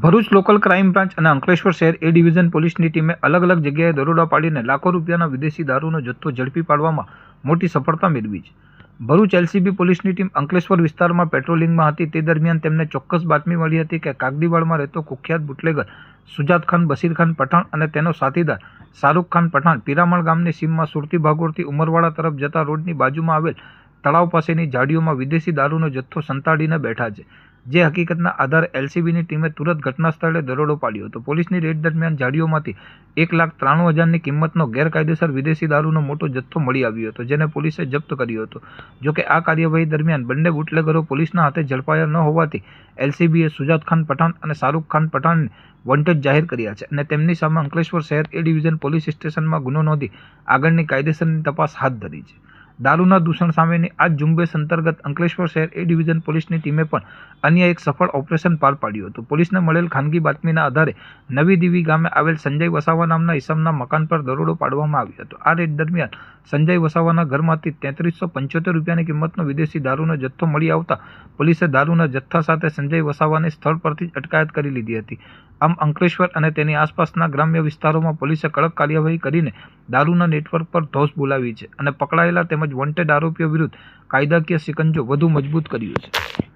Bharuch local crime branch અને અંકલેશ્વર શહેર એ division પોલીસની ટીમે અલગ અલગ જગ્યાએ દરોડા પાડીને લાખો રૂપિયાના વિદેશી દારૂનો જથ્થો ઝડપી પાડવામાં મોટી સફળતા મેળવી છે. ભરૂચ એલસીબી પોલીસની ટીમ અંકલેશ્વર વિસ્તારમાં પેટ્રોલિંગમાં હતી. તે દરમિયાન તેમને ચોક્કસ બાતમી મળી હતી કે કાગડીવાડમાં રહેતો કુખ્યાત બુટલેગર સુજાત ખાન બશીર ખાન પઠાણ અને તેનો સાથીદાર શાહરૂખ ખાન પઠાણ પીરામણ ગામની સીમમાં સુરતી ભાગોળથી ઉમરવાડા તરફ જતા રોડની બાજુમાં આવેલ તળાવ પાસેની ઝાડીઓમાં વિદેશી દારૂનો જથ્થો સંતાડીને બેઠા છે. જે હકીકતના આધારે એલસીબીની ટીમે તુરંત ઘટના સ્થળે દરોડો પાડ્યો હતો. પોલીસની રેડ દરમિયાન ઝાડીઓમાંથી 1,93,000ની કિંમતનો ગેરકાયદેસર વિદેશી દારૂનો મોટો જથ્થો મળી આવ્યો હતો, જેને પોલીસે જપ્ત કર્યો હતો. જોકે આ કાર્યવાહી દરમિયાન બંને બુટલેગરો પોલીસના હાથે ઝડપાયા ન હોવાથી એલસીબીએ સુજાત ખાન પઠાણ અને શાહરૂખ ખાન પઠાણને વોન્ટેડ જાહેર કર્યા છે અને તેમની સામે અંકલેશ્વર શહેર એ ડિવિઝન પોલીસ સ્ટેશનમાં ગુનો નોંધી આગળની કાયદેસરની તપાસ હાથ ધરી છે. દારૂના દૂષણ સામેની આ ઝુંબેશ અંતર્ગત અંકલેશ્વર શહેર એ ડિવિઝન પોલીસની ટીમે પણ અન્ય એક સફળ ઓપરેશન પાર પાડ્યું હતું. પોલીસને મળેલ ખાનગી બાતમીના આધારે નવી દીવી ગામે આવેલ સંજય વસાવા નામના ઈસમના મકાન પર દરોડો પાડવામાં આવ્યો હતો. આ રેડ દરમિયાન સંજય વસાવાના ઘરમાંથી 3375 રૂપિયાની કિંમતનો વિદેશી દારૂનો જથ્થો મળી આવતા પોલીસે દારૂના જથ્થા સાથે સંજય વસાવાને સ્થળ પરથી જ અટકાયત કરી લીધી હતી. આમ અંકલેશ્વર અને તેની આસપાસના ગ્રામ્ય વિસ્તારોમાં પોલીસે કડક કાર્યવાહી કરીને દારૂના નેટવર્ક પર ધોષ બોલાવી છે અને પકડાયેલા તેમજ વોન્ટેડ આરોપીઓ વિરુદ્ધ કાયદાકીય સિકંજો વધુ મજબૂત કર્યો છે.